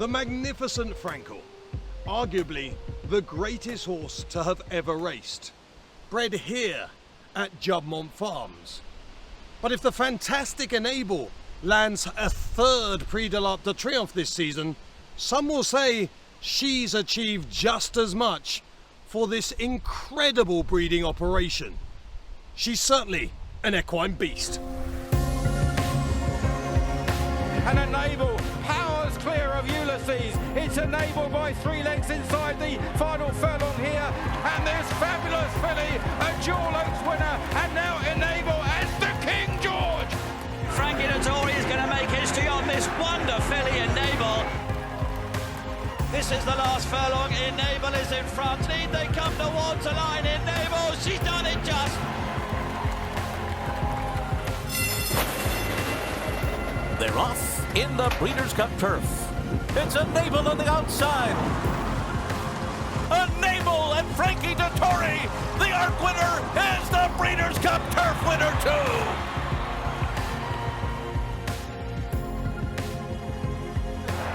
the magnificent Frankel, arguably the greatest horse to have ever raced, bred here at Juddmonte Farms. But if the fantastic Enable lands a third Prix de l'Arc de Triomphe this season, some will say she's achieved just as much for this incredible breeding operation. She's certainly an equine beast. And Enable powers clear of Ulysses. It's Enable by 3 lengths inside the final furlong here. And this fabulous filly, a Dual Oaks winner, and now Enable as the King George. Frankie Dettori is going to make history on this wonder filly Enable. This is the last furlong. Enable is in front. Lead they come towards the line. Enable, she's done it just. They're off in the Breeders' Cup turf. It's Enable on the outside. Enable and Frankie Dettori. The Arc winner is the Breeders' Cup turf winner too.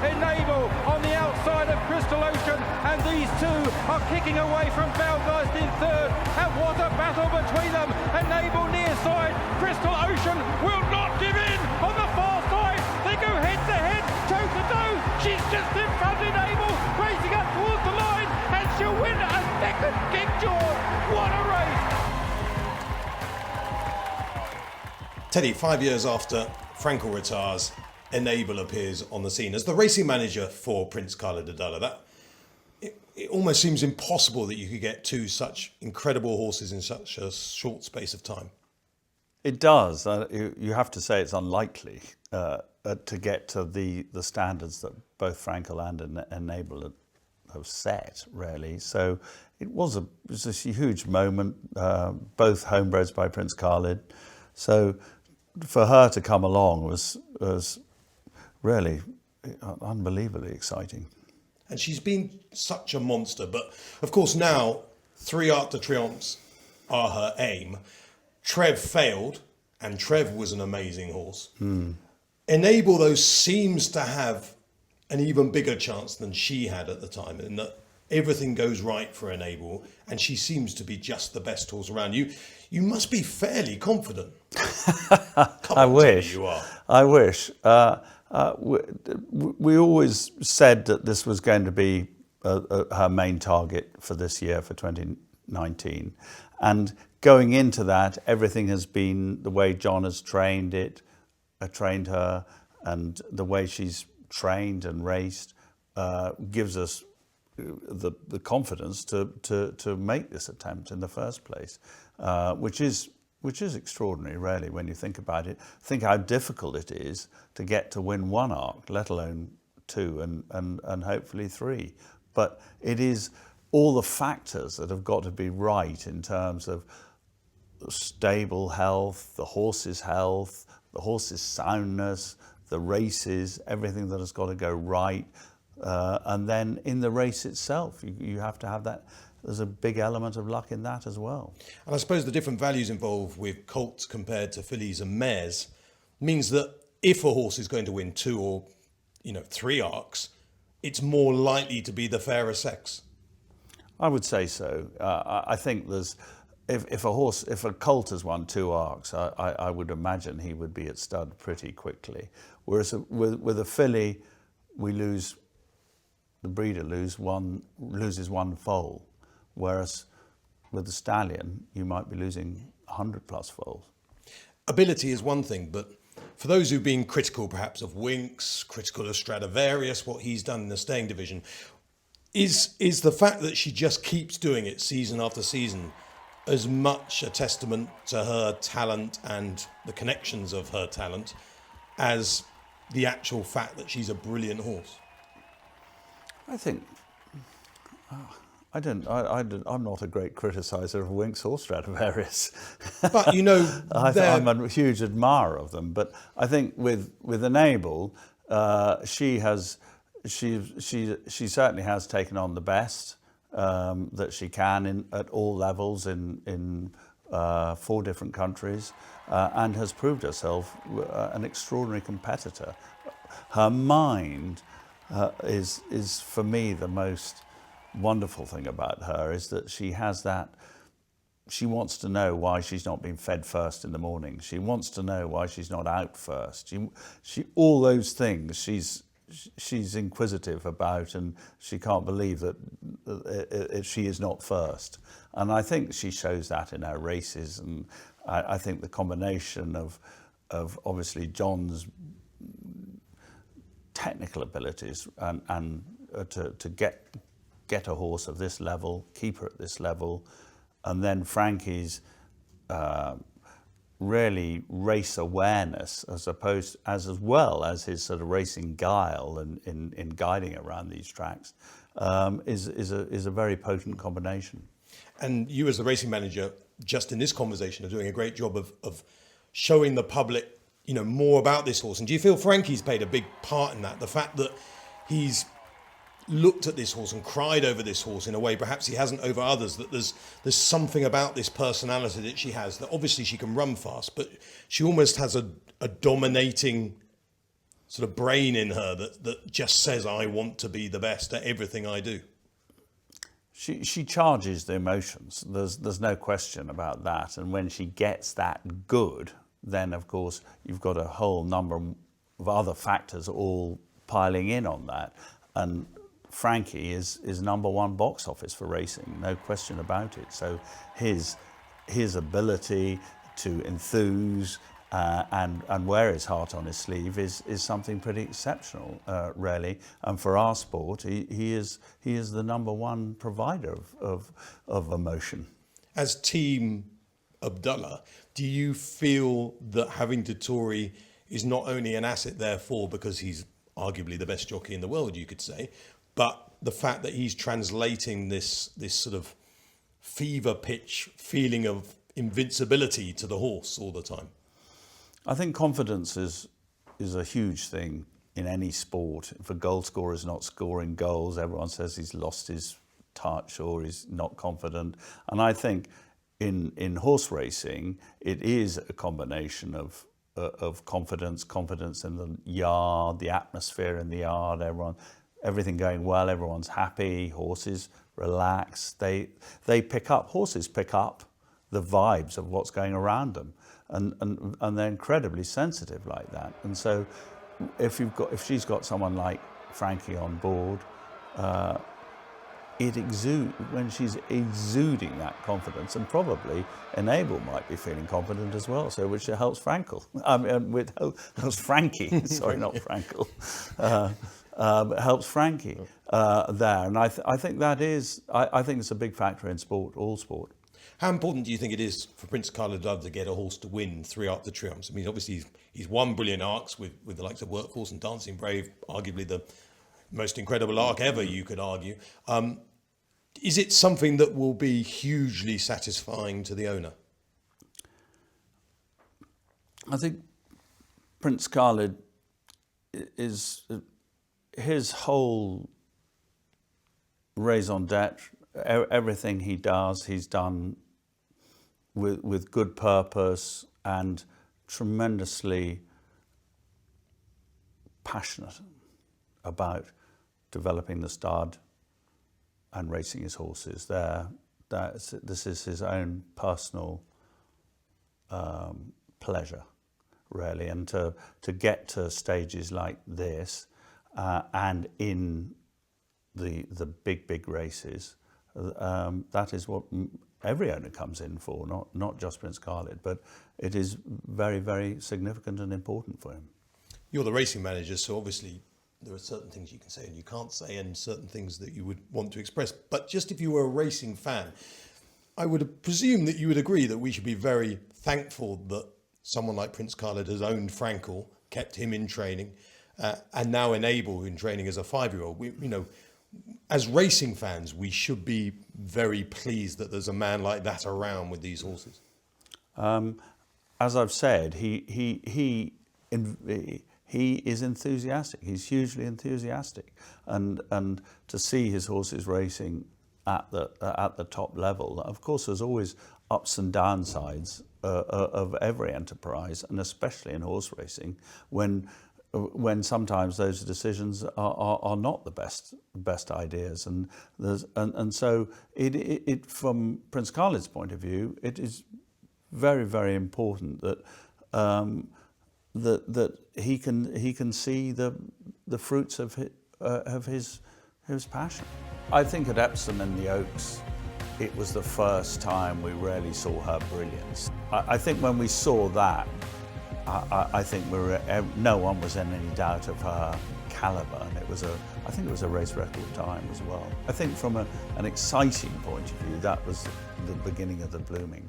Enable on the outside of Crystal Ocean, and these two are kicking away from Belfast in third. And what a battle between them. Enable near side. Crystal Ocean will not give in on the far side. They go head to head, toe to toe. She's just in front. Enable racing up towards the line, and she'll win a second King George. What a race! Teddy, 5 years after Frankel retires, Enable appears on the scene as the racing manager for Prince Khalid Abdullah. It almost seems impossible that you could get two such incredible horses in such a short space of time. It does. You have to say it's unlikely to get to the standards that both Frankel and Enable have set, really. So it was a huge moment, both homebreds by Prince Khalid. So for her to come along was really unbelievably exciting. And she's been such a monster. But of course now 3 Arc de Triomphes are her aim. Trev failed, and Trev was an amazing horse. Enable, though, seems to have an even bigger chance than she had at the time, in that everything goes right for Enable, and she seems to be just the best horse around. You must be fairly confident. I wish. You are. I wish. We always said that this was going to be her main target for this year, for 2019. And going into that, everything has been the way John has trained her, and the way she's trained and raced gives us the confidence to make this attempt in the first place, which is extraordinary, really, when you think about it. Think how difficult it is to get to win 1 arc, let alone 2 and hopefully 3. But it is all the factors that have got to be right in terms of stable health, the horse's soundness, the races, everything that has got to go right. And then in the race itself, you have to have that. There's a big element of luck in that as well. And I suppose the different values involved with colts compared to fillies and mares means that if a horse is going to win 2 or 3 arcs, it's more likely to be the fairer sex. I would say so. I think if a colt has won 2 arcs, I would imagine he would be at stud pretty quickly. Whereas with a filly, the breeder loses 1 foal. Whereas with the stallion, you might be losing 100 plus foals. Ability is one thing, but for those who've been critical perhaps of Winks, critical of Stradivarius, what he's done in the staying division, is the fact that she just keeps doing it season after season as much a testament to her talent and the connections of her talent as the actual fact that she's a brilliant horse? I think... I'm not a great criticizer of Winks or Stradivarius. But I'm a huge admirer of them. But I think with Enable, she certainly has taken on the best that she can at all levels in 4 different countries, and has proved herself an extraordinary competitor. Her mind is for me the most wonderful thing about her, is that she has that. She wants to know why she's not been fed first in the morning. She wants to know why she's not out first. She all those things she's inquisitive about, and she can't believe that she is not first. And I think she shows that in her races. And I think the combination of obviously John's technical abilities and to get a horse of this level, keep her at this level, and then Frankie's really race awareness, as well as his sort of racing guile in guiding around these tracks, is a very potent combination. And you, as the racing manager, just in this conversation, are doing a great job of showing the public, more about this horse. And do you feel Frankie's played a big part in that? The fact that he's looked at this horse and cried over this horse in a way perhaps he hasn't over others, that there's something about this personality that she has, that obviously she can run fast, but she almost has a dominating sort of brain in her that just says, I want to be the best at everything I do. She charges the emotions. There's no question about that. And when she gets that good, then of course you've got a whole number of other factors all piling in on that. And Frankie is number one box office for racing, no question about it. So his ability to enthuse and wear his heart on his sleeve is something pretty exceptional, really. And for our sport, he is the number one provider of emotion. As Team Abdullah, do you feel that having Dettori is not only an asset, therefore, because he's arguably the best jockey in the world, you could say, but the fact that he's translating this sort of fever pitch feeling of invincibility to the horse all the time? I think confidence is a huge thing in any sport. If a goal scorer is not scoring goals, everyone says he's lost his touch or he's not confident. And I think in horse racing, it is a combination of confidence in the yard, the atmosphere in the yard, everything going well, everyone's happy, horses relax. Horses pick up the vibes of what's going around them, and they're incredibly sensitive like that. And so if she's got someone like Frankie on board, when she's exuding that confidence, and probably Enable might be feeling confident as well, so which helps Frankel. Helps Frankie. Sorry, not Frankel. Helps Frankie there, and I think that is. I think it's a big factor in sport, all sport. How important do you think it is for Prince Khalid Abdullah to get a horse to win 3 Arc de Triomphe? I mean, obviously he's won brilliant arcs with the likes of Workforce and Dancing Brave, arguably the most incredible arc ever, you could argue. Is it something that will be hugely satisfying to the owner? I think Prince Khalid is his whole raison d'etre, everything he does, he's done with good purpose and tremendously passionate about developing the stud and racing his horses. This is his own personal pleasure, really, and to get to stages like this and in the big races, that is what every owner comes in for, not just Prince Khalid, but it is very, very significant and important for him. You're the racing manager, so obviously there are certain things you can say and you can't say, and certain things that you would want to express. But just if you were a racing fan, I would presume that you would agree that we should be very thankful that someone like Prince Khalid has owned Frankel, kept him in training, and now Enable in training as a 5-year-old. As racing fans, we should be very pleased that there's a man like that around with these horses. As I've said, he is enthusiastic. He's hugely enthusiastic, and to see his horses racing at the top level. Of course, there's always ups and downsides of every enterprise, and especially in horse racing, when when sometimes those decisions are not the best ideas, and so it from Prince Khalid's point of view, it is very, very important that that he can see the fruits of his passion. I think at Epsom in the Oaks, it was the first time we really saw her brilliance. I think when we saw that, I think no one was in any doubt of her calibre, and I think it was a race record time as well. I think from an exciting point of view, that was the beginning of the blooming.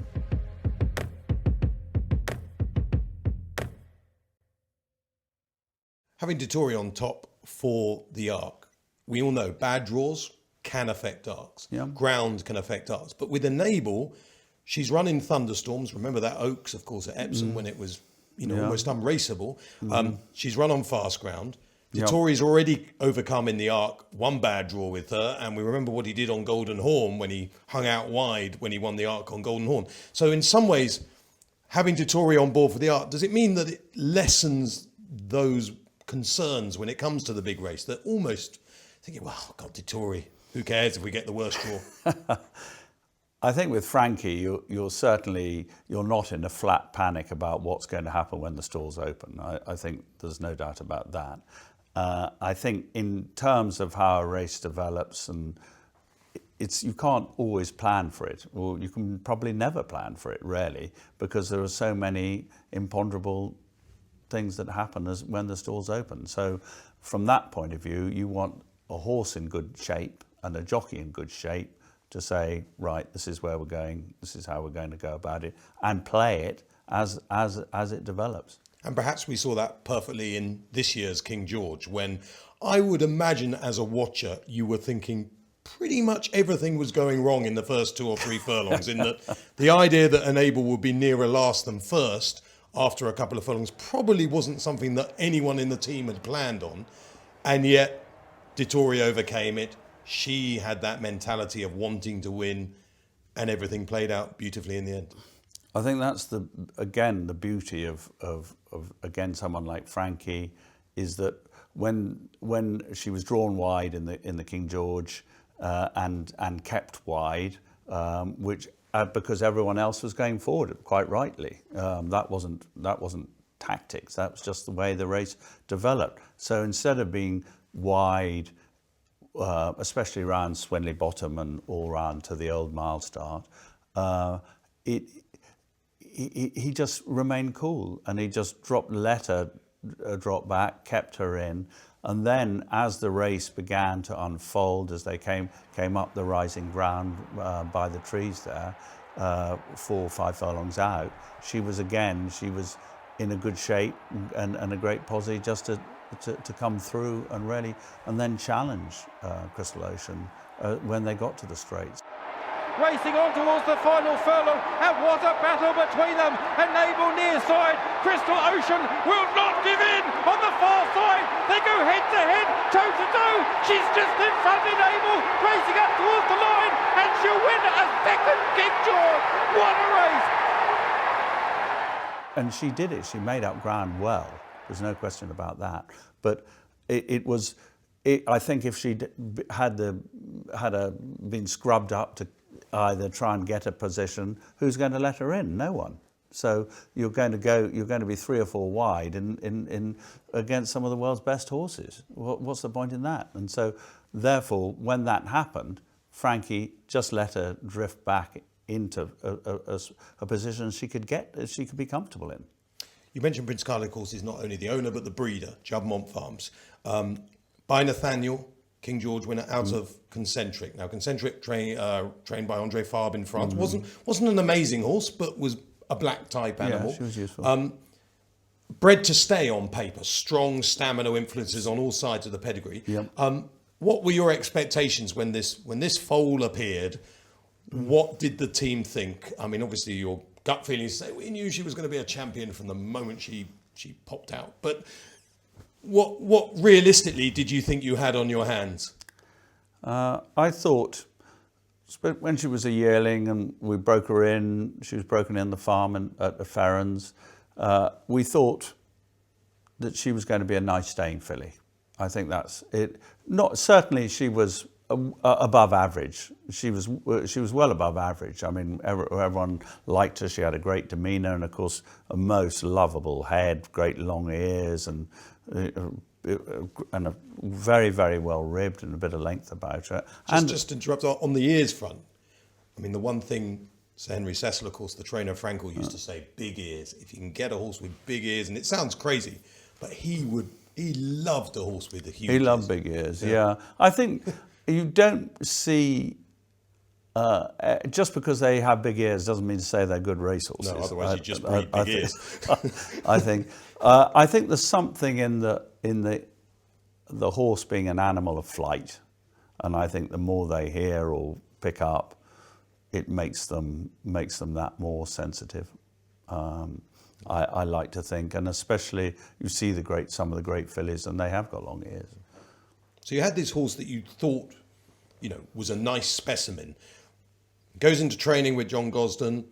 Having Dettori on top for the Arc, we all know bad draws can affect Arcs. Yeah. Ground can affect Arcs. But with Enable, she's running thunderstorms. Remember that Oaks, of course, at Epsom when it was almost unraceable. She's run on fast ground. Dettori's already overcome in the Arc one bad draw with her, and we remember what he did on Golden Horn when he hung out wide when he won the Arc on Golden Horn. So in some ways, having Dettori on board for the Arc, does it mean that it lessens those concerns when it comes to the big race, that almost thinking, well, God, Dettori, who cares if we get the worst draw? I think with Frankie, you're not in a flat panic about what's going to happen when the stalls open. I think there's no doubt about that. I think in terms of how a race develops, and you can't always plan for it, or you can probably never plan for it, really, because there are so many imponderable things that happen when the stalls open. So from that point of view, you want a horse in good shape and a jockey in good shape to say, right, this is where we're going, this is how we're going to go about it, and play it as it develops. And perhaps we saw that perfectly in this year's King George, when I would imagine as a watcher, you were thinking pretty much everything was going wrong in the first 2 or 3 furlongs, in that the idea that Enable would be nearer last than first after a couple of furlongs probably wasn't something that anyone in the team had planned on. And yet Dettori overcame it. She had that mentality of wanting to win, and everything played out beautifully in the end. I think that's the beauty of again someone like Frankie, is that when she was drawn wide in the King George and kept wide, which because everyone else was going forward quite rightly. That wasn't tactics. That was just the way the race developed. So instead of being wide, especially around Swinley Bottom and all round to the Old Mile start, he just remained cool, and he just let her drop back, kept her in. And then as the race began to unfold, as they came up the rising ground by the trees there, 4 or 5 furlongs out, she was in a good shape and a great posse just to come through and then challenge Crystal Ocean when they got to the straights. Racing on towards the final furlong, and what a battle between them. Enable near side, Crystal Ocean will not give in on the far side. They go head to head, toe to toe. She's just in front of Enable, racing up towards the line, and she'll win a second King George. What a race! And she did it. She made up ground well. There's no question about that. But I think if she had been scrubbed up to either try and get a position, who's going to let her in? No one. So you're going to be 3 or 4 wide in against some of the world's best horses. What's the point in that? And so therefore, when that happened, Frankie just let her drift back into a position she could be comfortable in. You mentioned Prince Khalid, of course, is not only the owner but the breeder, Juddmonte Farms. By Nathaniel, King George winner out of Concentric. Now, Concentric, trained by Andre Fabre in France, wasn't an amazing horse, but was a black type animal. Yeah, she was useful. Bred to stay on paper, strong stamina influences on all sides of the pedigree. Yep. What were your expectations when this foal appeared? What did the team think? I mean, obviously your gut feelings say we knew she was going to be a champion from the moment she popped out, but what realistically did you think you had on your hands? I thought when she was a yearling and we broke her in, she was broken in the farm at the Ferrans, we thought that she was going to be a nice staying filly. I think that's it. Not certainly she was above average. She was well above average. I mean, everyone liked her. She had a great demeanour and, of course, a most lovable head, great long ears, and a very, very well ribbed and a bit of length about her. Just to interrupt on the ears front. I mean, the one thing Sir Henry Cecil, of course, the trainer of Frankel, used to say, big ears. If you can get a horse with big ears, and it sounds crazy, but he loved a horse with a huge ears. He loved big ears, yeah. I think you don't see, just because they have big ears doesn't mean to say they're good racehorses. No, otherwise you just breed big ears. I think there's something in the horse being an animal of flight, and I think the more they hear or pick up, it makes them that more sensitive. I like to think, and especially you see some of the great fillies, and they have got long ears. So you had this horse that you thought, was a nice specimen. Goes into training with John Gosden,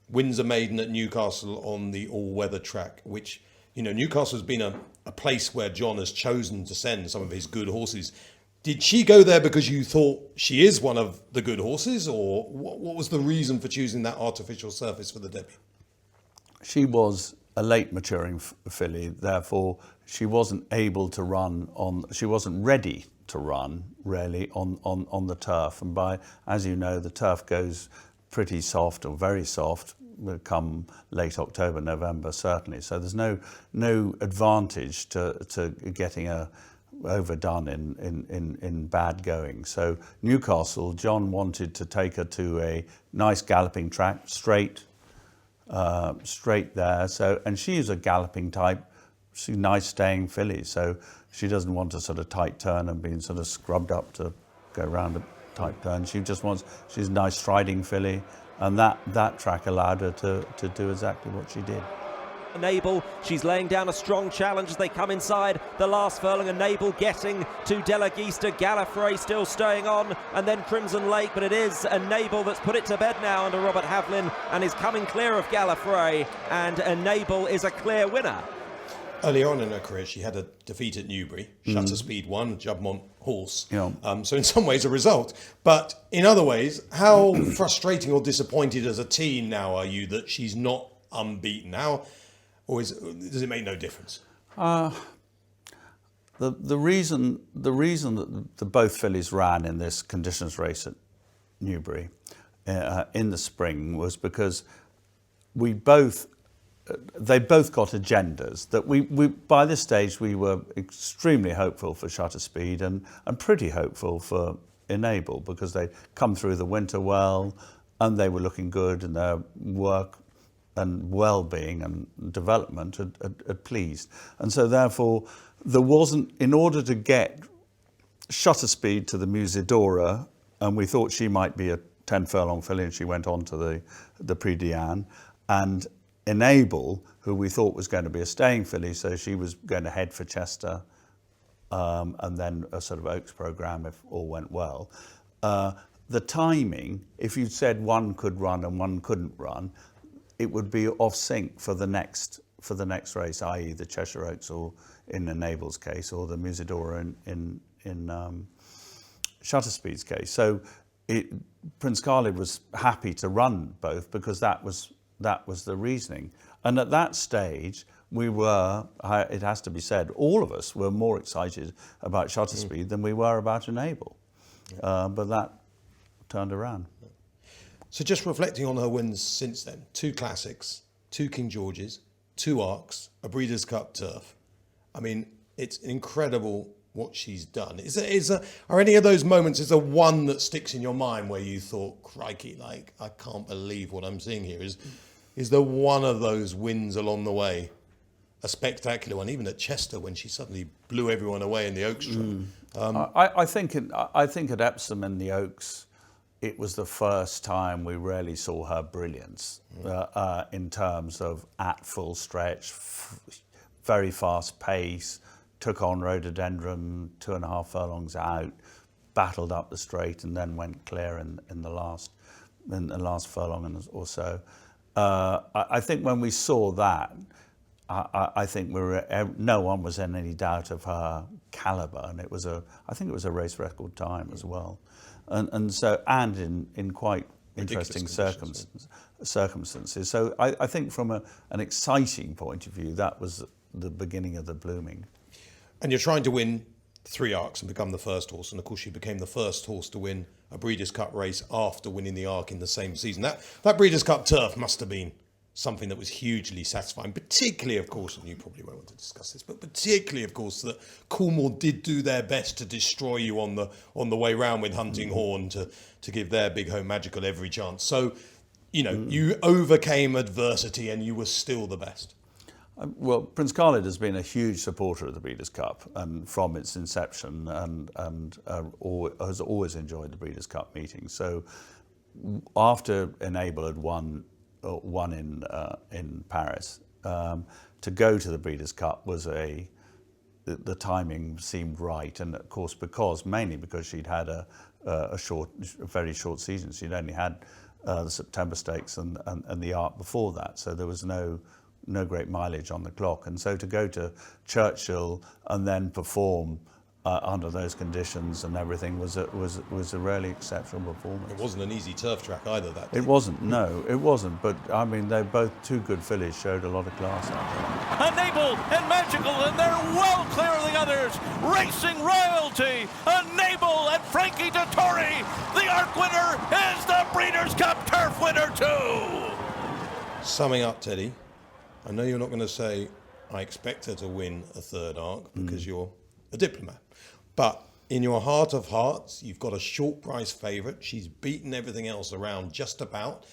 wins a maiden at Newcastle on the all-weather track, which, Newcastle has been a place where John has chosen to send some of his good horses. Did she go there because you thought she is one of the good horses, or what was the reason for choosing that artificial surface for the debut? She was a late maturing filly, therefore she wasn't able to run she wasn't ready to run really on the turf. And as you know, the turf goes pretty soft or very soft come late October, November, certainly. So there's no advantage to getting overdone in bad going. So Newcastle, John wanted to take her to a nice galloping track, straight there. So, and she's a galloping type, she's a nice staying filly. So she doesn't want a sort of tight turn and being sort of scrubbed up to go around a tight turn. She's a nice striding filly, and that track allowed her to do exactly what she did. Enable, she's laying down a strong challenge as they come inside the last furlong. Enable getting to Delagista, Gallifrey still staying on, and then Crimson Lake, but it is Enable that's put it to bed now under Robert Havlin and is coming clear of Gallifrey, and Enable is a clear winner. Earlier on in her career, she had a defeat at Newbury. Shutter Speed won, Juddmonte horse. Yeah. So in some ways a result. But in other ways, how frustrating or disappointed as a team now are you that she's not unbeaten? Or does it make no difference? The reason that the both fillies ran in this conditions race at Newbury in the spring was because they both got agendas that we by this stage we were extremely hopeful for Shutter Speed and pretty hopeful for Enable, because they'd come through the winter well and they were looking good, and their work and well-being and development had pleased. And so therefore there wasn't, in order to get Shutter Speed to the Musidora, and we thought she might be a 10 furlong filly, and she went on to the Prix d'Anne, and Enable, who we thought was going to be a staying filly, so she was going to head for Chester, and then a sort of Oaks programme if all went well. The timing, if you'd said one could run and one couldn't run, it would be off sync for the next race, i.e. the Cheshire Oaks, or in Enable's case, or the Musidora in Shutter Speed's case. So Prince Khalid was happy to run both because that was the reasoning. And at that stage, we were, it has to be said, all of us were more excited about Shutter Speed than we were about Enable. Yeah. But that turned around. So just reflecting on her wins since then, 2 classics, 2 King Georges, 2 Arcs, a Breeders' Cup turf. I mean, it's incredible what she's done. Are any of those moments, is there one that sticks in your mind where you thought, crikey, like, I can't believe what I'm seeing here? Is there one of those wins along the way, a spectacular one, even at Chester when she suddenly blew everyone away in the Oaks Trot? I think at Epsom in the Oaks, it was the first time we really saw her brilliance in terms of at full stretch, very fast pace, took on Rhododendron 2.5 furlongs out, battled up the straight, and then went clear in the last furlong or so. I think when we saw that, I think no one was in any doubt of her calibre, and I think it was a race record time as well, and in quite interesting circumstances. So I think from an exciting point of view, that was the beginning of the blooming. And you're trying to win 3 Arcs and become the first horse, and of course you became the first horse to win a Breeders' Cup race after winning the Arc in the same season. That Breeders' Cup turf must have been something that was hugely satisfying, particularly, of course, and you probably won't want to discuss this, but particularly, of course, that Coolmore did do their best to destroy you on the way round with Hunting Horn to give their Big Home Magical every chance. So, you overcame adversity and you were still the best. Well, Prince Khalid has been a huge supporter of the Breeders' Cup and from its inception, and has always enjoyed the Breeders' Cup meetings. So after Enable had won in Paris, to go to the Breeders' Cup was the timing seemed right, and of course mainly because she'd had a very short season. She'd only had the September Stakes and the Arc before that, so there was no great mileage on the clock, and so to go to Churchill and then perform under those conditions and everything was a really exceptional performance. It wasn't an easy turf track either that day. It wasn't, no, it wasn't. But I mean, they're both two good fillies, showed a lot of class out there. Enable and Magical, and they're well clear of the others. Racing Royalty, Enable and Frankie Dettori. The Arc winner is the Breeders' Cup turf winner too. Summing up, Teddy, I know you're not going to say I expect her to win a 3rd Arc because you're a diplomat. But in your heart of hearts, you've got a short price favourite. She's beaten everything else around just about.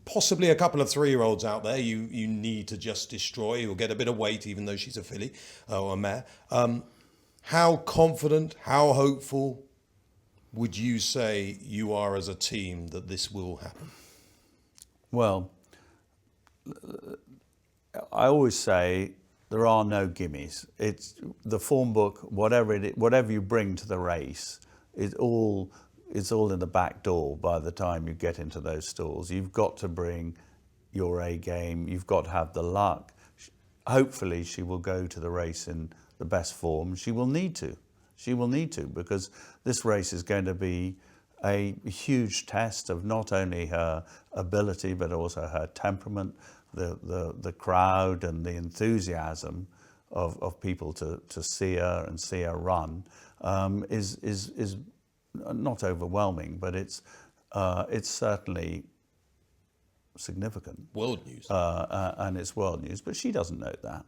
Possibly a couple of 3-year-olds out there you need to just destroy. Who'll get a bit of weight even though she's a filly or a mare. How confident, how hopeful would you say you are as a team that this will happen? Well, I always say there are no gimmies. It's the form book, whatever you bring to the race, it's all in the back door by the time you get into those stalls. You've got to bring your A game. You've got to have the luck. Hopefully, she will go to the race in the best form. She will need to. She will need to, because this race is going to be a huge test of not only her ability but also her temperament. The crowd and the enthusiasm of people to see her and see her run is not overwhelming, but it's certainly significant. World news. And it's world news, but she doesn't know that.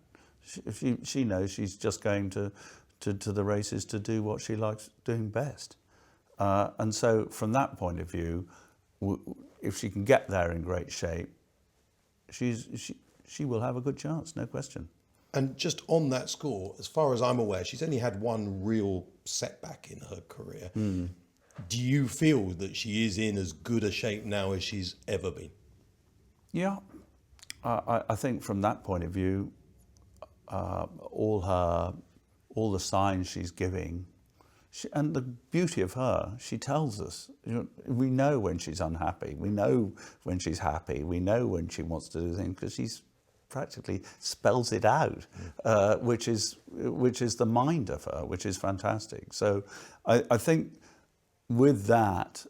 She knows she's just going to the races to do what she likes doing best. And so from that point of view, if she can get there in great shape, she will have a good chance, no question. And just on that score, as far as I'm aware, she's only had one real setback in her career. Do you feel that she is in as good a shape now as she's ever been? Yeah, I think from that point of view, all the signs she's giving, and the beauty of her, she tells us. We know when she's unhappy. We know when she's happy. We know when she wants to do things, because she's practically spells it out, which is the mind of her, which is fantastic. So I think with that,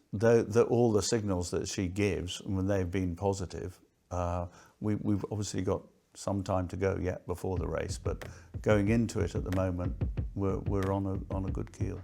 all the signals that she gives, when they've been positive, we've obviously got some time to go yet before the race, but going into it at the moment, we're on a good keel.